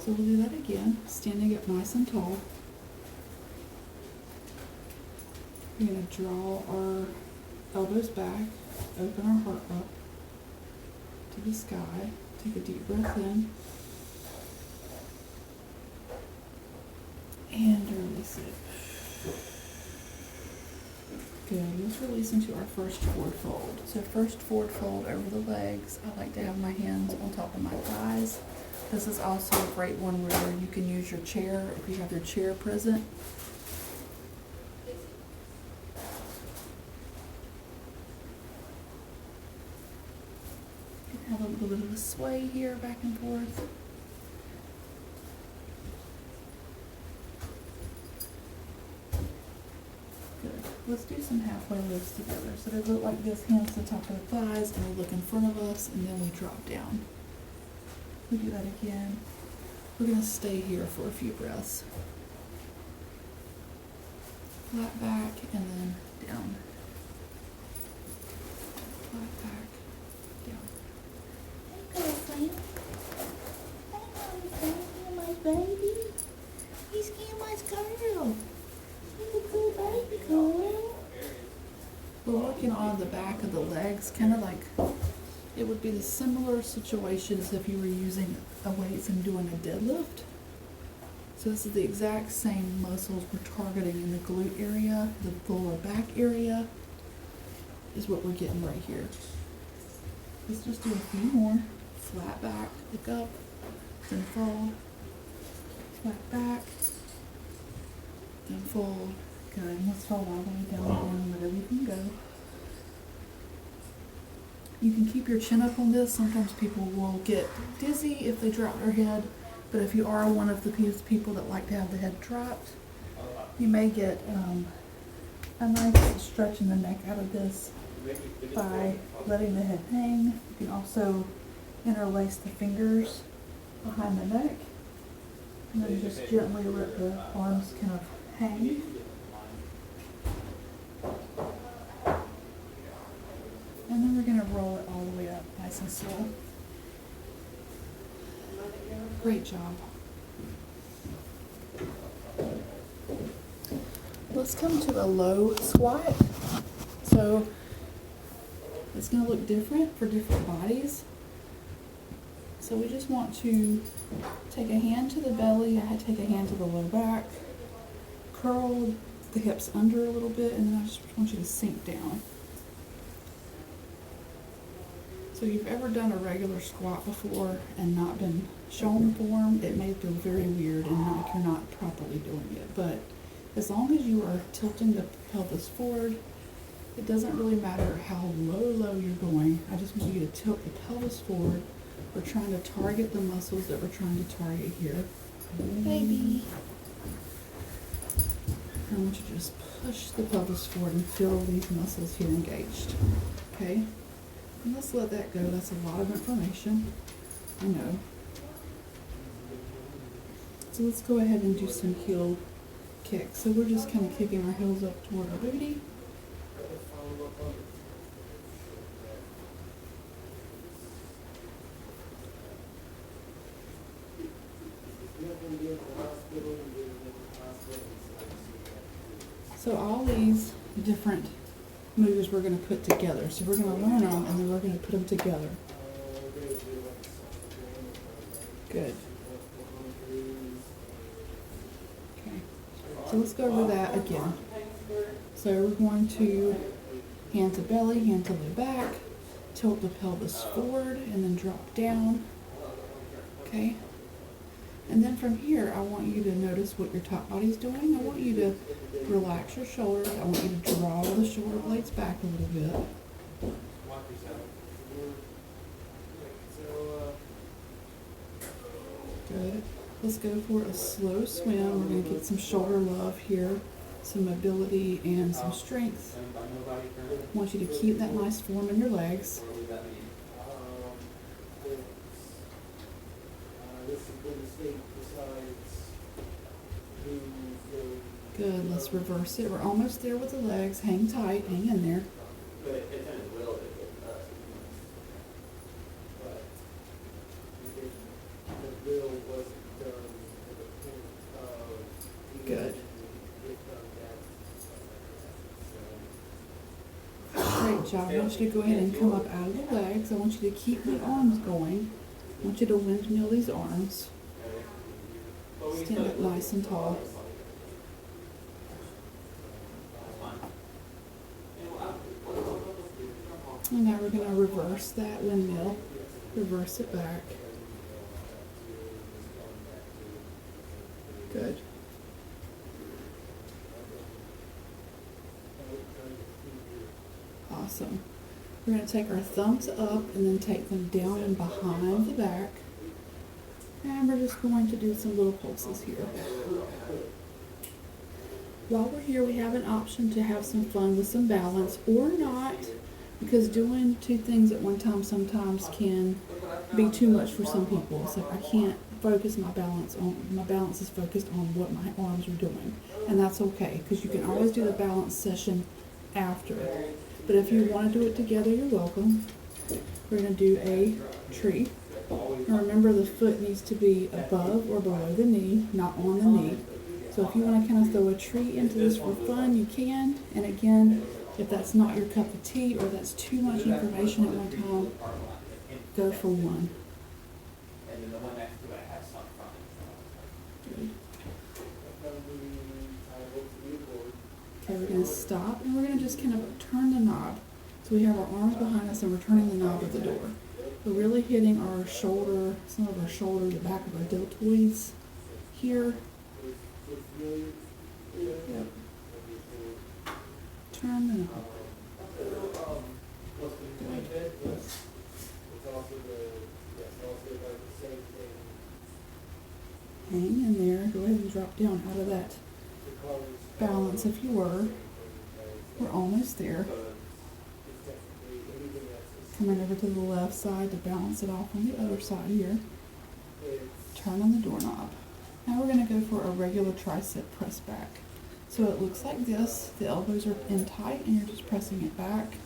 So we'll do that again, standing up nice and tall. We're going to draw our elbows back, open our heart up to the sky. Take a deep breath in. And release it. Good. Let's release into our first forward fold. So first forward fold over the legs. I like to have my hands on top of my thighs. This is also a great one where you can use your chair if you have your chair present. You can have a little bit of a sway here back and forth. Good. Let's do some halfway lifts together. So they look like this, hands to the top of the thighs, and we look in front of us, and then we drop down. We do that again. We're going to stay here for a few breaths. Flat back and then down. Flat back, down. Hey, girlfriend. Hey, my baby. He's my girl. He's a good baby girl. We're working on the back of the legs, kind of like it would be the similar situation as if you were using a weights and doing a deadlift. So this is the exact same muscles we're targeting in the glute area. The lower back area is what we're getting right here. Let's just do a few more. Flat back, look up, then fold. Flat back, then fold. Good. Let's fold all the way down again, wherever you can go. You can keep your chin up on this. Sometimes people will get dizzy if they drop their head, but if you are one of the people that like to have the head dropped, you may get a nice stretch in the neck out of this by letting the head hang. You can also interlace the fingers behind the neck, and then just gently let the arms kind of hang. And then we're going to roll it all the way up, nice and slow. Great job. Let's come to a low squat. So it's going to look different for different bodies. So we just want to take a hand to the belly, take a hand to the low back, curl the hips under a little bit, and then I just want you to sink down. So if you've ever done a regular squat before and not been shown form, it may feel very weird and like you're not properly doing it. But as long as you are tilting the pelvis forward, it doesn't really matter how low you're going. I just want you to tilt the pelvis forward. We're trying to target the muscles that we're trying to target here. Baby. I want you to just push the pelvis forward and feel these muscles here engaged. Okay? And let's let that go. That's a lot of information. I know. So let's go ahead and do some heel kicks. So we're just kind of kicking our heels up toward our booty. So all these different moves we're going to put together. So we're going to learn them and then we're going to put them together. Good. Okay. So let's go over that again. So we're going to hand to belly, hand to low back, tilt the pelvis forward and then drop down. Okay. And then from here, I want you to notice what your top body's doing. I want you to relax your shoulders. I want you to draw the shoulder blades back a little bit. Good. Let's go for a slow swim. We're going to get some shoulder love here, some mobility and some strength. I want you to keep that nice form in your legs. Good, let's reverse it. We're almost there with the legs. Hang tight, hang in there. Good job. I want you to go ahead and come up out of the legs. I want you to keep the arms going. I want you to windmill these arms. Stand up nice and tall. And now we're going to reverse that windmill. Reverse it back. Good. Awesome. We're going to take our thumbs up and then take them down and behind the back. And we're just going to do some little pulses here. While we're here, we have an option to have some fun with some balance or not, because doing two things at one time sometimes can be too much for some people. So I can't focus my balance is focused on what my arms are doing. And that's okay, because you can always do the balance session after. But if you want to do it together, you're welcome. We're going to do a tree. And remember, the foot needs to be above or below the knee, not on the knee. So if you want to kind of throw a tree into this for fun, you can. And again, if that's not your cup of tea or that's too much information at one time, go for one. Good. Okay, we're going to stop and we're going to just kind of turn the knob. So we have our arms behind us and we're turning the knob of the door. We're really hitting our shoulder, some of our shoulder, the back of our deltoids here. Yep. Turn the knob. Good. Hang in there. Go ahead and drop down out of that balance if you were. We're almost there. Coming over to the left side to balance it off on the other side here. Turn on the doorknob. Now we're going to go for a regular tricep press back. So it looks like this. The elbows are in tight and you're just pressing it back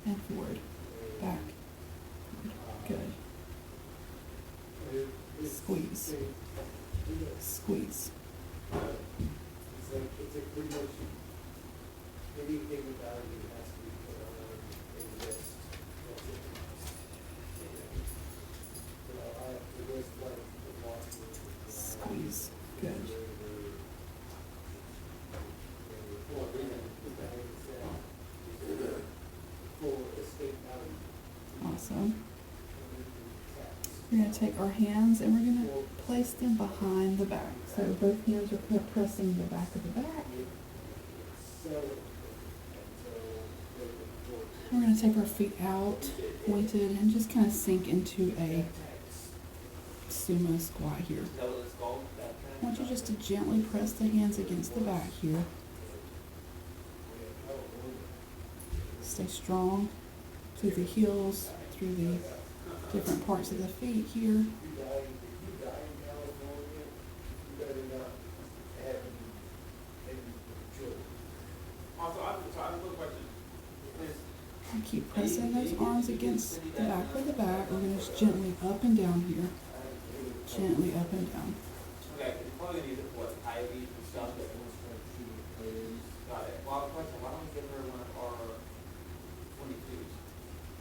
and forward. Back. Good. Squeeze. Squeeze. Squeeze. Good. Awesome. We're going to take our hands and we're going to place them behind the back. So both hands are pressing the back of the back. We're going to take our feet out, pointed, and just kind of sink into a sumo squat here. I want you just to gently press the hands against the back here. Stay strong through the heels, through the different parts of the feet here. And keep pressing those arms against the back of the back. We're going to just gently up and down here. Gently up and down. Okay, you're probably going to use it for what, IVs and stuff. Got it. Well, question, why don't we give her one of our 22s?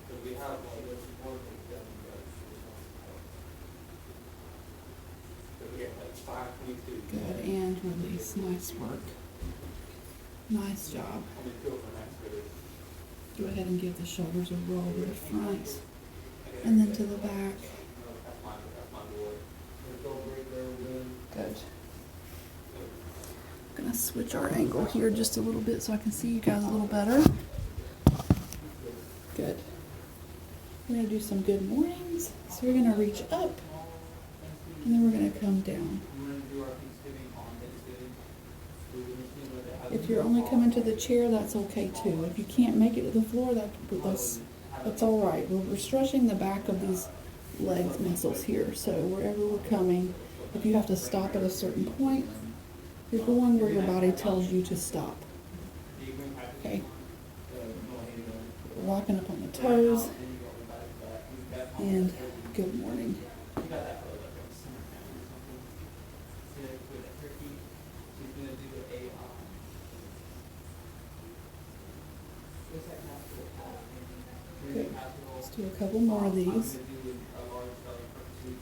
Because we have one of those support things done. So we get like 522. Good, and release. Nice work. Nice job. I'm going to do it for next period. Go ahead and give the shoulders a roll to the front and then to the back. That's my boy. Good. I'm going to switch our angle here just a little bit so I can see you guys a little better. Good. We're going to do some good mornings. So we're going to reach up and then we're going to come down. We're going to do our Thanksgiving on Thanksgiving. If you're only coming to the chair, that's okay too. If you can't make it to the floor, that's all right. We're stretching the back of these legs muscles here. So wherever we're coming, if you have to stop at a certain point, you're going where your body tells you to stop. Okay. Walking up on the toes. And good morning. do a couple more of I'm these. gonna do a large belly front suit,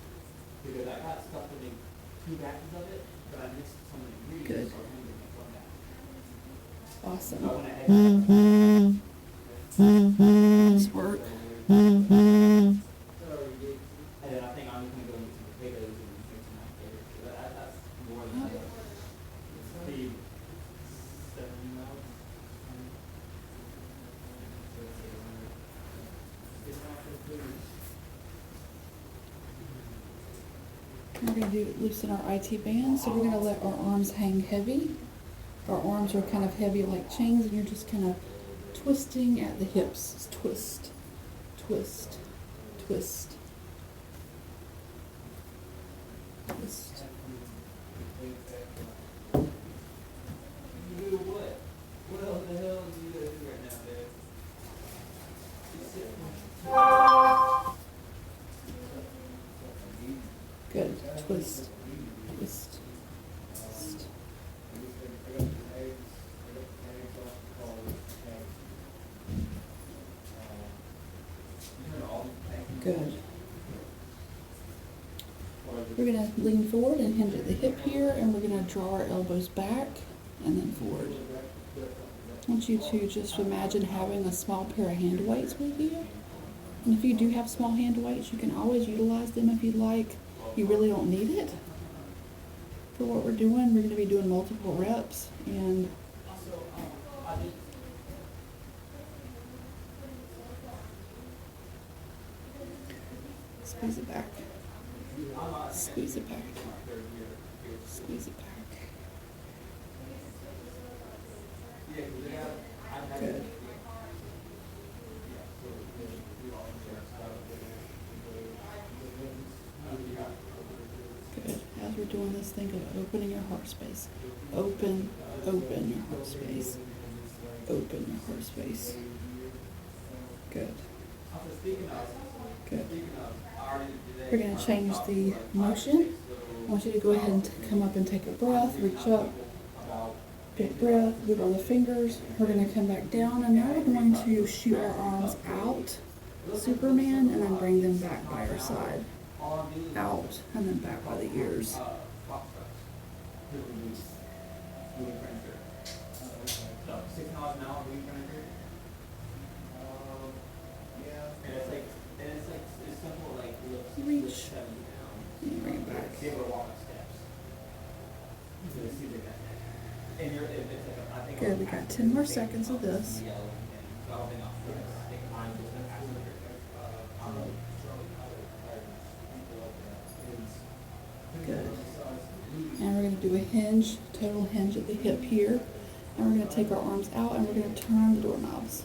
because I got stuff in the two batches of it, but I missed some of the ingredients, Good. so I'm gonna make one batch. So I Awesome. went ahead Nice work. and then I think I'm just gonna go get some potatoes and make some mashed potatoes, so that's more than enough. The 70 miles. We're gonna do loosen our IT band, so we're gonna let our arms hang heavy. Our arms are kind of heavy like chains, and you're just kind of twisting at the hips. Just twist, twist, twist, twist. You do what? What else the hell do you guys do right now, Dad? Just sit Good. Twist, twist, twist. Good. We're gonna lean forward and hinge at the hip here, and we're gonna draw our elbows back and then forward. I want you to just imagine having a small pair of hand weights with you. And if you do have small hand weights, you can always utilize them if you'd like. You really don't need it. For what we're doing, we're gonna be doing multiple reps, and squeeze it back. Squeeze it back. Squeeze it back. Good. Good. As we're doing this, think of opening your heart space. Open your heart space. Open your heart space. Good. Good. We're going to change the motion. I want you to go ahead and come up and take a breath, reach up, big breath, wiggle the fingers. We're going to come back down, and now we're going to shoot our arms out, Superman, and then bring them back by our side. Out, and then back by the ears. So 6 miles an hour weed printer. And it's simple like Reach. 70 pounds. And bring it back. They were walking steps. So they see they got that. And you're, if it's like I think. Good, we got 10 more seconds of this. Yellow, and so I don't think I'll take mine just an accelerator. Good. And we're going to do a hinge, total hinge at the hip here. And we're going to take our arms out, and we're going to turn the doorknobs.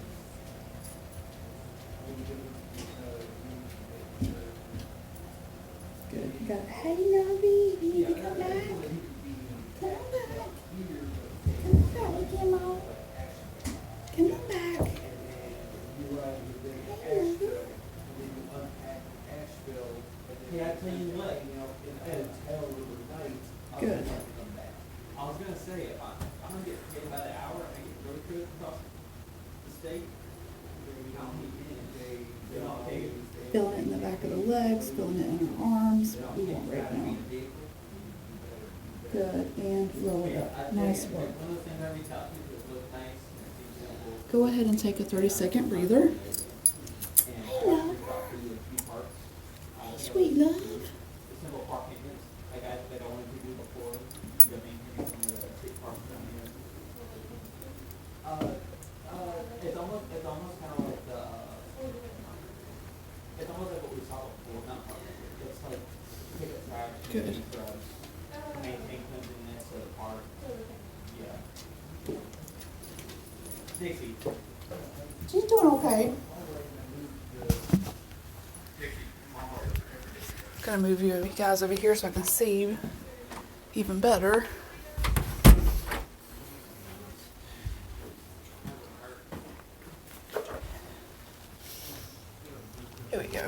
Good. You got it. Hey, Lovey, you need to come back. Come on back. Come on back, Mickey Mouse. Come on back. Hey, Lovey. Hey, I tell you what, Good. I was gonna say, if I'm gonna get paid by the hour, I get road trip across the state. Feeling it in the back of the legs, feeling it in our arms. We want right now. Good. And roll it up. Nice work. One of the things I reach out to is look nice and it seems simple. Go ahead and take a 30-second breather. Hey, love. Hey, sweet love. The simple park maintenance, like I wanted to do before, you know, maintaining some of the state parks down here. It's almost kind of like it's almost like what we saw before, not park maintenance. It's like pick up trash, Good. take drugs, maintain cleanliness of the park. Yeah. Dixie. She's doing okay. Gonna move you guys over here so I can see even better. Here we go.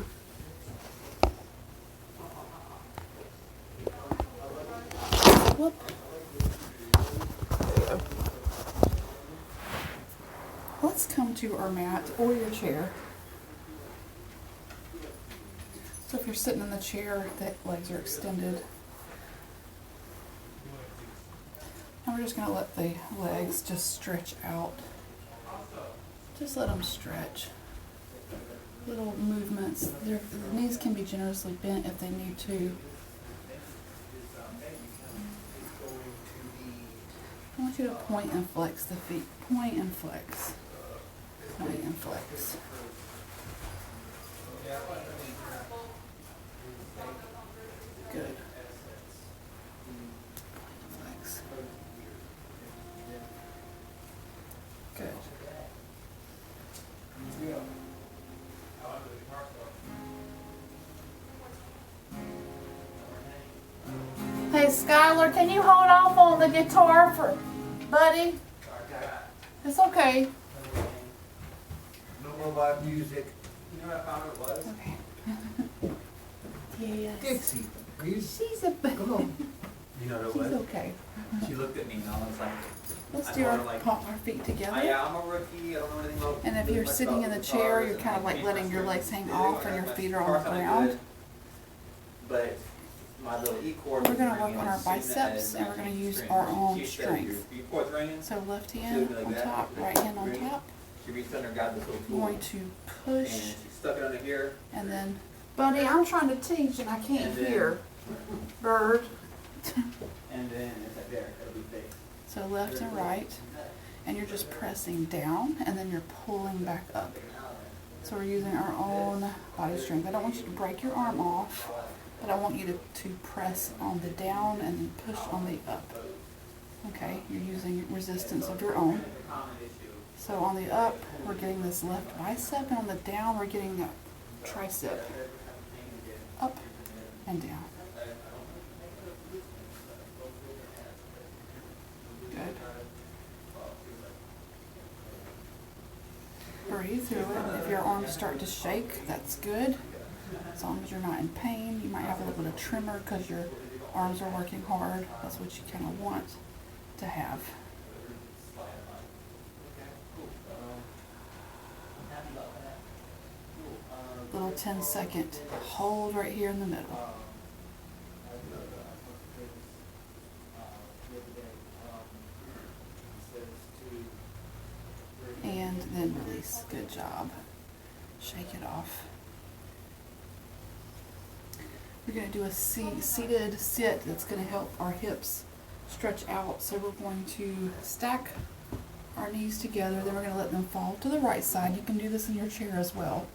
Whoop. There we go. Let's come to our mat or your chair. you're sitting in the chair, the legs are extended. And we're just gonna let the legs just stretch out. Just let them stretch. Little movements. The knees can be generously bent if they need to. I want you to point and flex the feet. Point and flex. Point and flex. Good. Point and flex. Good. Hey Skylar, can you hold off on the guitar for buddy? It's okay. No more live music. You know what I found it was? Okay. Yes. Dixie, are you? She's a Come on. You know what She's it was? okay. She looked at me and I was like, Let's I do told our, her, like, our feet together. yeah, I'm a rookie, I don't know anything about. And if you're sitting in the chair, you're kind of like letting your legs hang off and your feet are on the ground. But my little E chord. We're gonna work on our biceps and we're gonna use our own strength. Your chord's ringing. So left hand on top, right hand on top. She reached under, grabbed this little I'm tool. going to And push she stuck it under here. and then, buddy, I'm trying to teach and I can't And then- hear. Bird. And then it's like there, it'll be fixed. So left and right. And you're just pressing down and then you're pulling back up. So we're using our own body strength. I don't want you to break your arm off, but I want you to press on the down and then push on the up. Okay, you're using resistance of your own. So on the up, we're getting this left bicep, and on the down, we're getting that tricep. Up and down. Good. Breathe through it. If your arms start to shake, that's good. As long as you're not in pain. You might have a little bit of tremor because your arms are working hard. That's what you kind of want to have. Little 10-second hold right here in the middle. And then release. Good job. Shake it off. We're going to do a seated sit that's going to help our hips stretch out. So we're going to stack our knees together. Then we're going to let them fall to the right side. You can do this in your chair as well.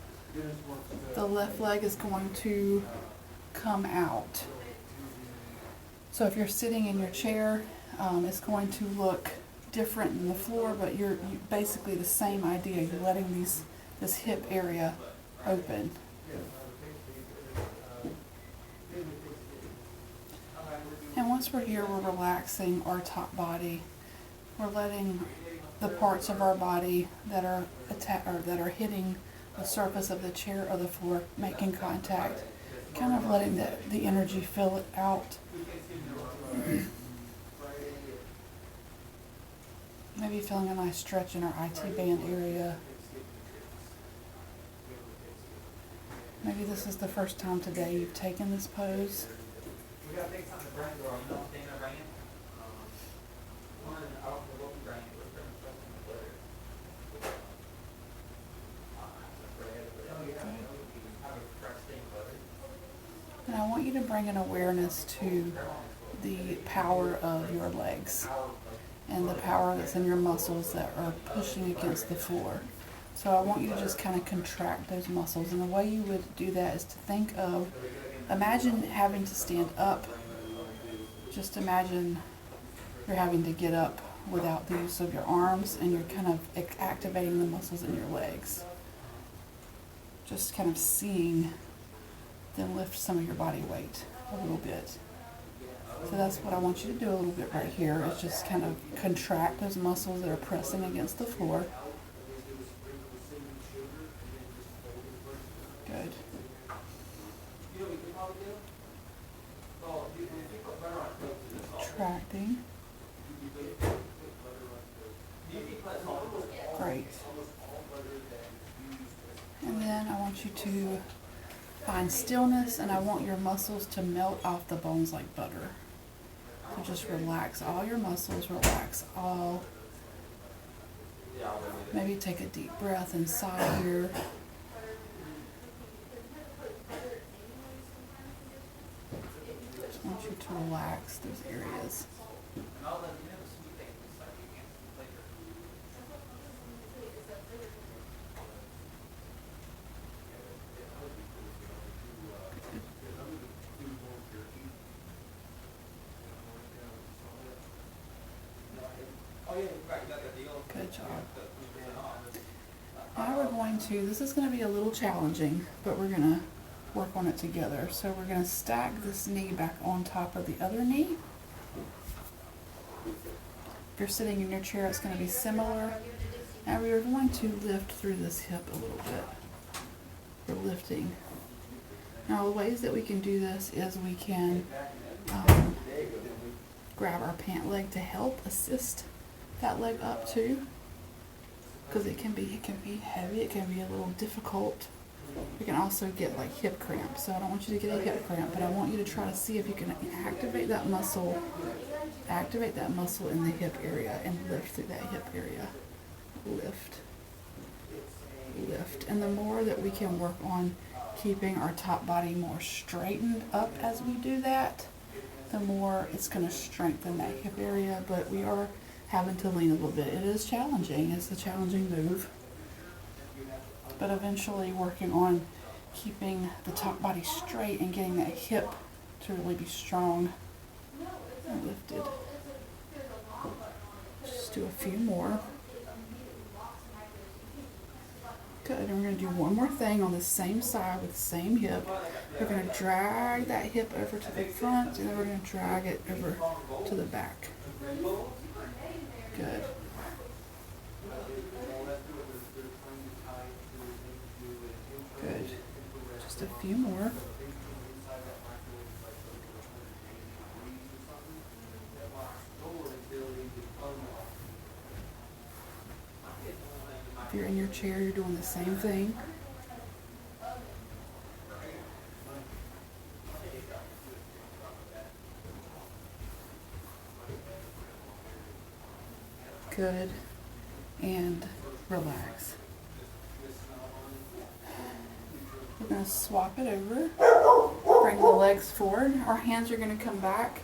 The left leg is going to come out. So if you're sitting in your chair, it's going to look different than the floor, but you're basically the same idea. You're letting this hip area open. And once we're here, we're relaxing our top body. We're letting the parts of our body that are that are hitting the surface of the chair or the floor making contact, kind of letting the energy fill it out. Maybe feeling a nice stretch in our IT band area. Maybe this is the first time today you've taken this pose. We gotta take something to bring to our middle thing to bring it. One, I don't know what we bring it, we're bringing stuff in the butter. Have a fresh thing butter. And I want you to bring an awareness to the power of your legs and the power that's in your muscles that are pushing against the floor. So I want you to just kind of contract those muscles. And the way you would do that is to think of, imagine having to stand up. Just imagine you're having to get up without the use of your arms, and you're kind of activating the muscles in your legs. Just kind of seeing them lift some of your body weight a little bit. So that's what I want you to do a little bit right here, is just kind of contract those muscles that are pressing against the floor. Good. Contracting. Great. And then I want you to find stillness, and I want your muscles to melt off the bones like butter. So just relax all your muscles, relax all. Maybe take a deep breath inside here. Just want you to relax those areas. Good job. Now we're going to, this is going to be a little challenging, but we're going to work on it together. So we're going to stack this knee back on top of the other knee. If you're sitting in your chair, it's going to be similar. Now we are going to lift through this hip a little bit. We're lifting. Now the ways that we can do this is we can grab our pant leg to help assist that leg up too, because it can be heavy, it can be a little difficult. We can also get like hip cramp, so I don't want you to get a hip cramp, but I want you to try to see if you can activate that muscle in the hip area and lift through that hip area. Lift, and the more that we can work on keeping our top body more straightened up as we do that, the more it's going to strengthen that hip area. But we are having to lean a little bit. It is challenging. It's a challenging move. But eventually working on keeping the top body straight and getting that hip to really be strong and lifted. Just do a few more. Good. And we're going to do one more thing on the same side with the same hip. We're going to drag that hip over to the front, and then we're going to drag it over to the back. Good. Good. Just a few more. If you're in your chair, you're doing the same thing. Good. And relax. We're going to swap it over. Bring the legs forward. Our hands are going to come back.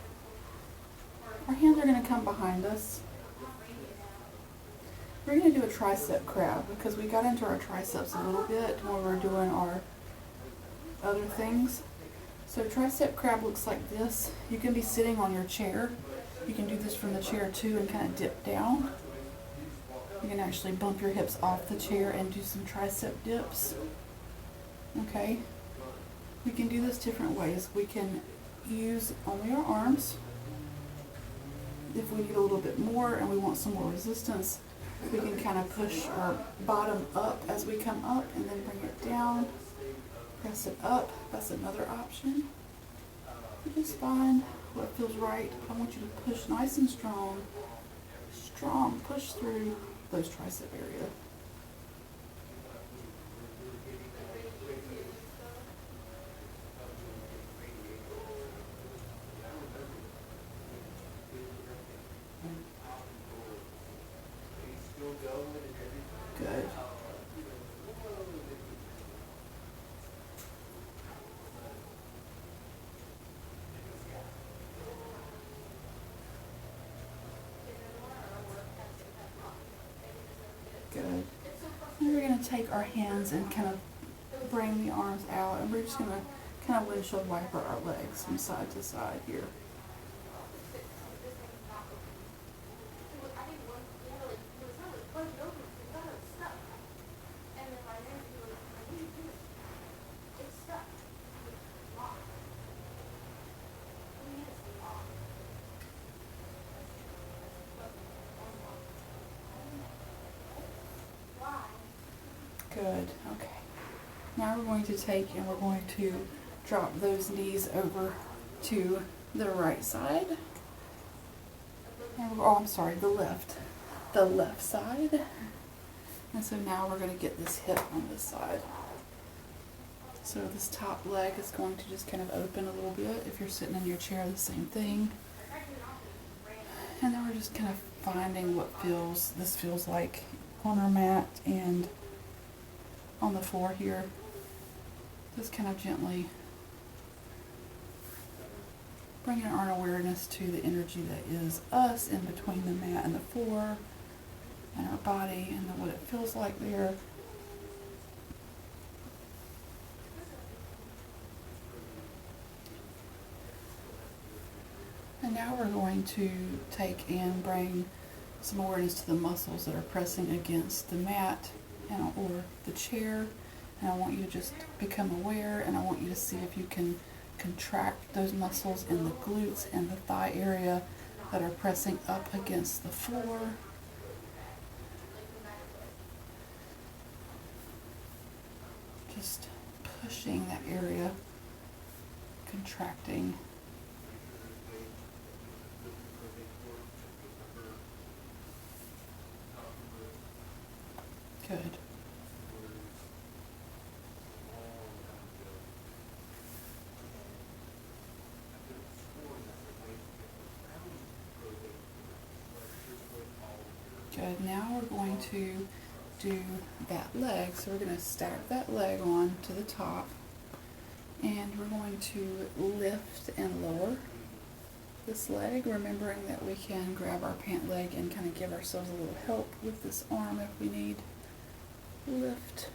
Our hands are going to come behind us. We're going to do a tricep crab because we got into our triceps a little bit when we were doing our other things. So tricep crab looks like this. You can be sitting on your chair. You can do this from the chair too and kind of dip down. You can actually bump your hips off the chair and do some tricep dips. Okay? We can do this different ways. We can use only our arms. If we need a little bit more and we want some more resistance, we can kind of push our bottom up as we come up and then bring it down. Press it up. That's another option. You just find what feels right. I want you to push nice and strong. Strong. Push through those tricep area. Good. Good. Now we're going to take our hands and kind of bring the arms out, and we're just going to kind of windshield wiper our legs from side to side here. Good. Okay. Now we're going to take and we're going to drop those knees over to the right side. And oh, I'm sorry, the left side. And so now we're going to get this hip on this side. So this top leg is going to just kind of open a little bit. If you're sitting in your chair, the same thing. And then we're just kind of finding what this feels like on our mat and on the floor here. Just kind of gently bringing our awareness to the energy that is us in between the mat and the floor and our body, and then what it feels like there. And now we're going to take and bring some awareness to the muscles that are pressing against the mat or the chair. And I want you to just become aware, and I want you to see if you can contract those muscles in the glutes and the thigh area that are pressing up against the floor. Just pushing that area, contracting. Good. Good. Now we're going to do that leg. So we're going to stack that leg on to the top, and we're going to lift and lower this leg, remembering that we can grab our pant leg and kind of give ourselves a little help with this arm if we need. Lift,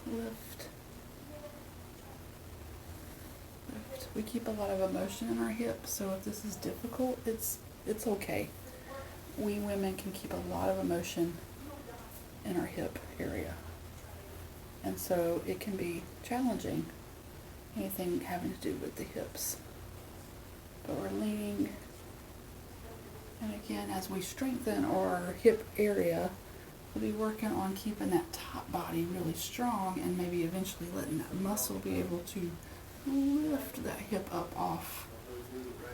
lift, lift. We keep a lot of emotion in our hips, so if this is difficult, it's okay. We women can keep a lot of emotion in our hip area, and so it can be challenging, anything having to do with the hips. But we're leaning, and again, as we strengthen our hip area, we'll be working on keeping that top body really strong, and maybe eventually letting that muscle be able to lift that hip up off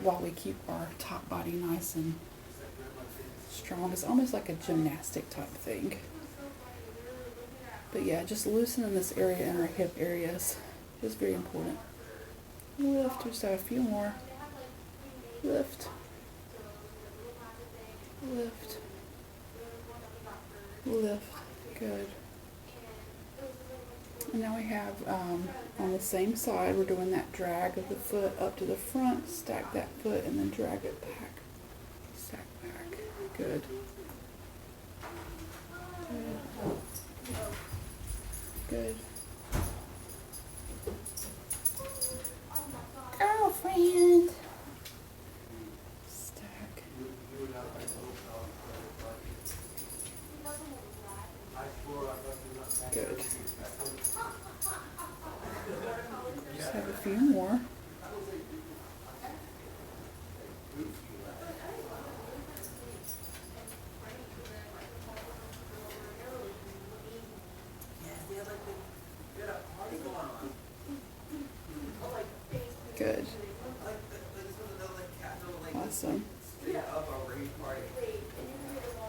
while we keep our top body nice and strong. It's almost like a gymnastic type thing. But yeah, just loosening this area in our hip areas is very important. Lift, we just have a few more. Lift, lift, lift. Good. And now we have on the same side, we're doing that drag of the foot up to the front, stack that foot, and then drag it back. Stack back. Good. Good. Good. Girlfriend. Stack. Good. Just have a few more. Good. Awesome.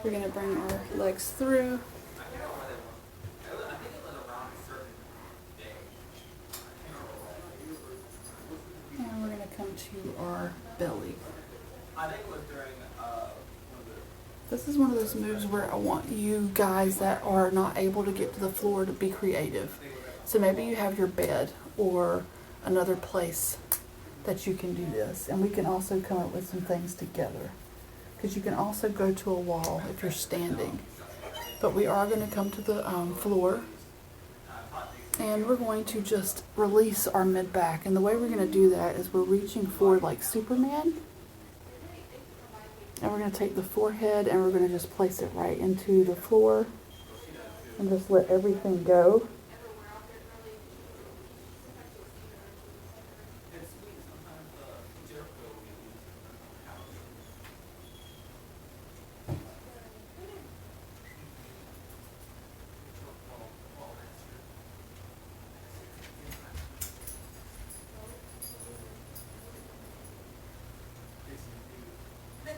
We're going to bring our legs through. And we're going to come to our belly. This is one of those moves where I want you guys that are not able to get to the floor to be creative. So maybe you have your bed or another place that you can do this, and we can also come up with some things together, because you can also go to a wall if you're standing. But we are going to come to the floor, and we're going to just release our mid back, and the way we're going to do that is we're reaching forward like Superman, and we're going to take the forehead and we're going to just place it right into the floor and just let everything go.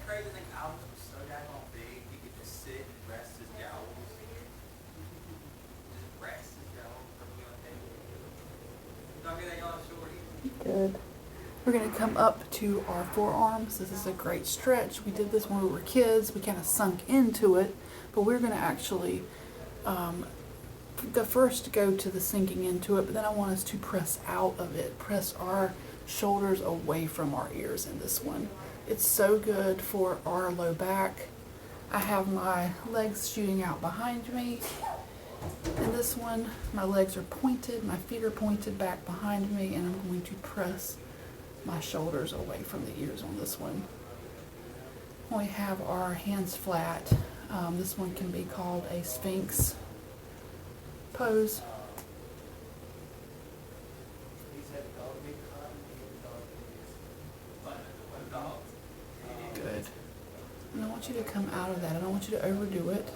Crazy thing, albums are so daggone big, you could just sit and rest his jowls. Just rest his jowls for me like Good. We're gonna come up to our forearms. This is a great stretch. We did this when we were kids. We kind of sunk into it, but we're gonna actually go to the sinking into it, but then I want us to press out of it. Press our shoulders away from our ears in this one. It's so good for our low back. I have my legs shooting out behind me. In this one, my legs are pointed, my feet are pointed back behind me, and I'm going to press my shoulders away from the ears on this one. When we have our hands flat, this one can be called a Sphinx pose. Good. And I want you to come out of that. I don't want you to overdo it.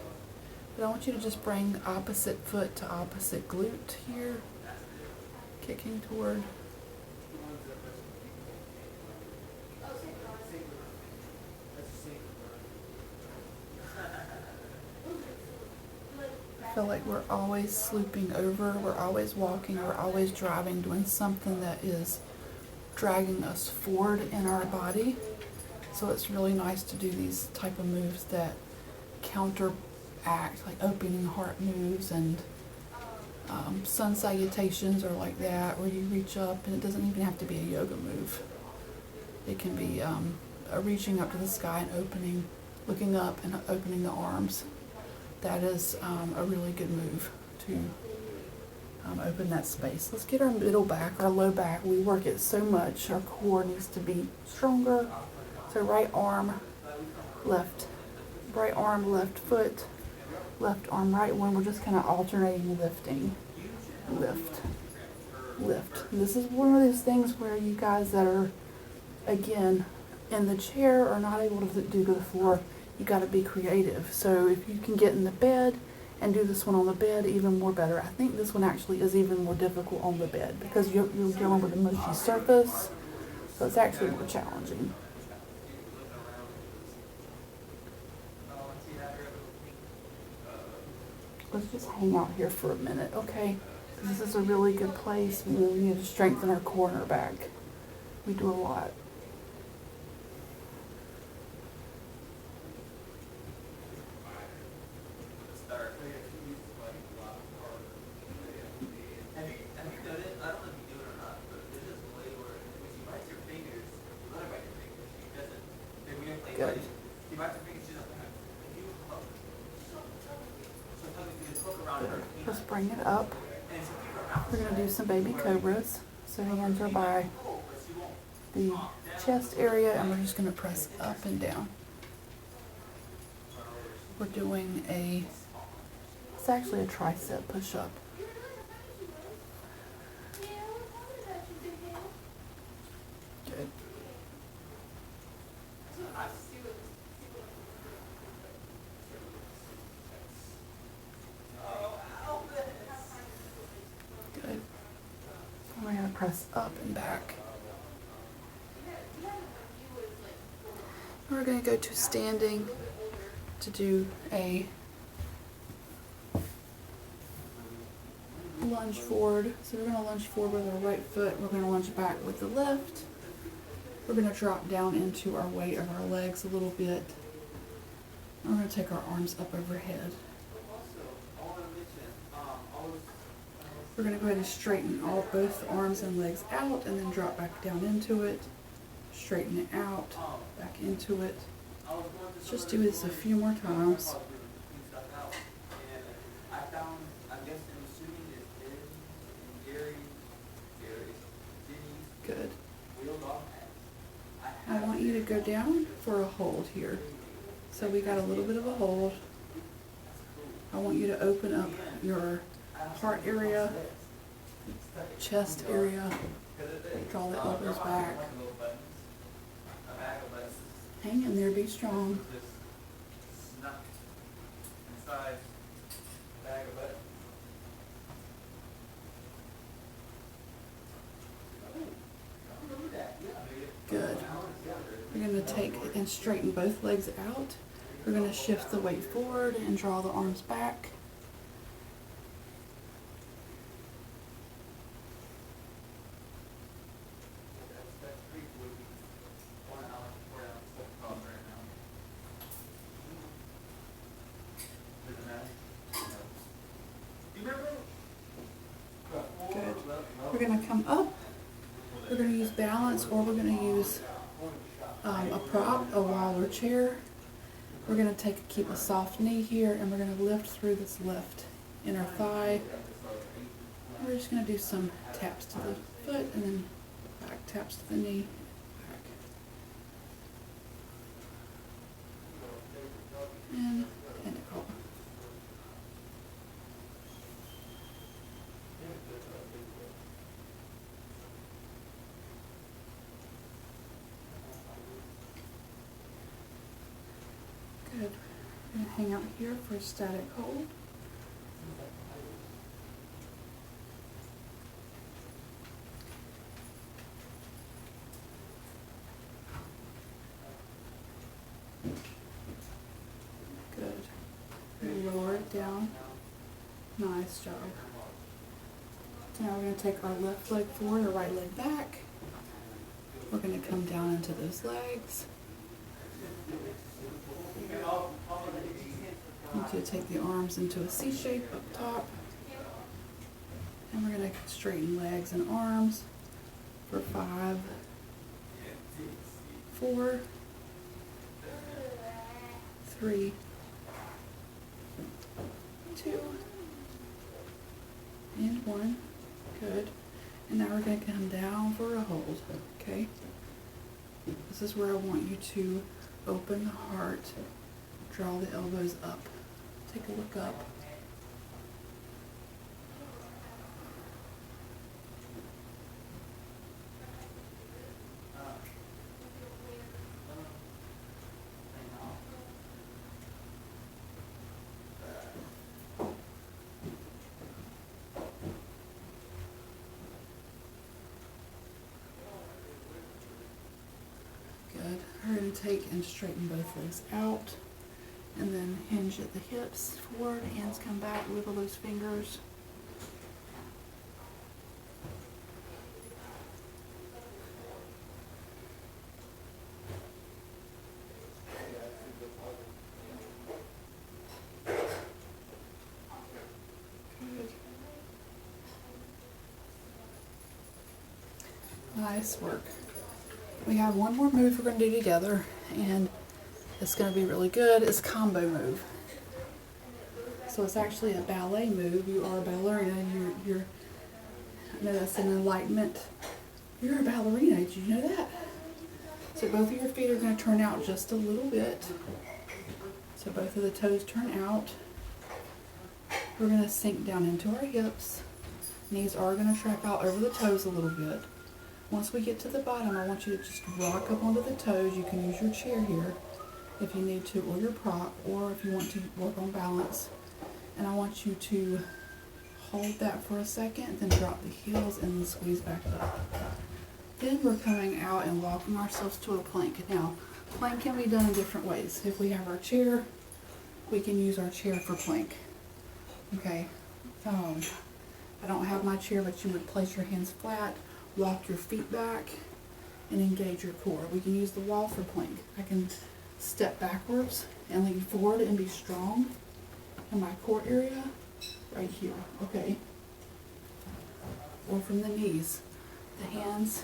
But I want you to just bring opposite foot to opposite glute here. Kicking toward. I feel like we're always slooping over, we're always walking, we're always driving, doing something that is dragging us forward in our body. So it's really nice to do these type of moves that counteract, like opening heart moves, and sun salutations are like that, where you reach up, and it doesn't even have to be a yoga move. It can be a reaching up to the sky and opening, looking up and opening the arms. That is a really good move to open that space. Let's get our middle back, our low back. We work it so much. Our core needs to be stronger. So right arm, left foot, left arm, right one. We're just kind of alternating lifting, lift, lift. And this is one of those things where you guys that are, again, in the chair are not able to do to the floor. You got to be creative. So if you can get in the bed and do this one on the bed, even more better. I think this one actually is even more difficult on the bed because you're dealing with a mushy surface, so it's actually more challenging. Let's just hang out here for a minute, okay? This is a really good place. We really need to strengthen our core and our back. We do a lot. Good. Let's bring it up. We're going to do some baby cobras. So hands are by the chest area, and we're just going to press up and down. We're doing it's actually a tricep push-up. Good. Good. We're going to press up and back. We're going to go to standing to do a lunge forward. So we're going to lunge forward with our right foot. We're going to lunge back with the left. We're going to drop down into our weight of our legs a little bit. We're going to take our arms up overhead. We're going to go ahead and straighten both arms and legs out, and then drop back down into it. Straighten it out, back into it. Let's just do this a few more times. Good. I want you to go down for a hold here. So we got a little bit of a hold. I want you to open up your heart area, chest area, draw the elbows back. Hang in there, be strong. Good. We're going to take and straighten both legs out. We're going to shift the weight forward and draw the arms back. gonna come up, we're gonna use balance, or we're gonna use a prop, a wall or chair. We're gonna keep a soft knee here, and we're gonna lift through this left inner thigh. We're just gonna do some taps to the foot and then back taps to the knee. Back. And out. Good. We're gonna hang out here for a static hold. Good. And lower it down. Nice job. So now we're going to take our left leg forward, our right leg back. We're going to come down into those legs. Need to take the arms into a C shape up top. And we're going to straighten legs and arms for 5, 4, 3, 2, and 1. Good. And now we're going to come down for a hold. Okay? This is where I want you to open the heart, draw the elbows up. Take a look up. Good. We're going to take and straighten both legs out, and then hinge at the hips forward, hands come back, wiggle those fingers. Good. Nice work. We have one more move we're going to do together, and it's going to be really good. It's combo move. So it's actually a ballet move. You are a ballerina. You're I know that's an enlightenment. You're a ballerina. Did you know that? So both of your feet are going to turn out just a little bit. So both of the toes turn out. We're going to sink down into our hips. Knees are going to trap out over the toes a little bit. Once we get to the bottom, I want you to just rock up onto the toes. You can use your chair here if you need to, or your prop, or if you want to work on balance. And I want you to hold that for a second, then drop the heels and then squeeze back up. Then we're coming out and walking ourselves to a plank. Now, plank can be done in different ways. If we have our chair, we can use our chair for plank. Okay. I don't have my chair, but you would place your hands flat, walk your feet back, and engage your core. We can use the wall for plank. I can step backwards and lean forward and be strong in my core area right here, okay? Or from the knees. The hands,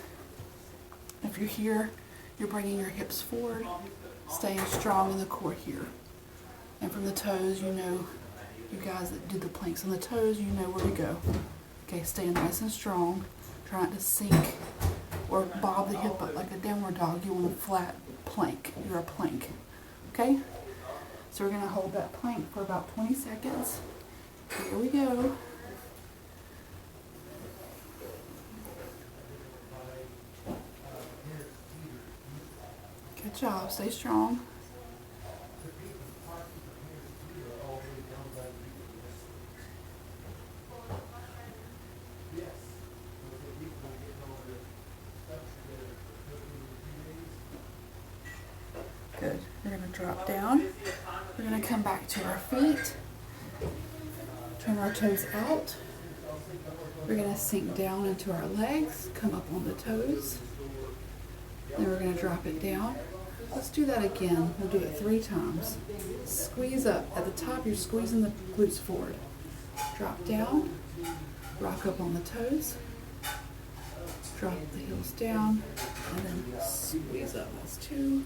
if you're here, you're bringing your hips forward, staying strong in the core here. And from the toes, you know, you guys that did the planks on the toes, you know where to go. Okay, stay nice and strong. Try not to sink or bob the hip up like a downward dog. You want a flat plank. You're a plank. Okay? So we're going to hold that plank for about 20 seconds. Here we go. Good job. Stay strong. Good. We're going to drop down. We're going to come back to our feet. Turn our toes out. We're going to sink down into our legs, come up on the toes. Then we're going to drop it down. Let's do that again. We'll do it 3 times. Squeeze up. At the top, you're squeezing the glutes forward. Drop down. Rock up on the toes. Drop the heels down and then squeeze up. That's 2.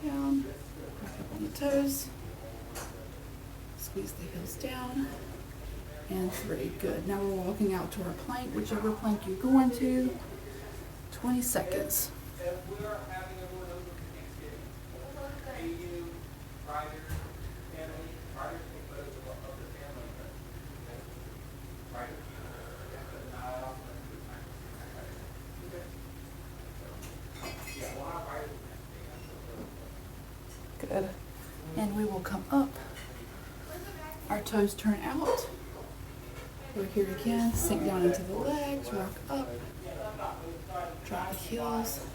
Down. Back up on the toes. Squeeze the heels down. And 3. Good. Now we're walking out to our plank, whichever plank you're going to. 20 seconds. Good. And we will come up. Our toes turn out. We're here again. Sink down into the legs. Rock up. Drop the heels.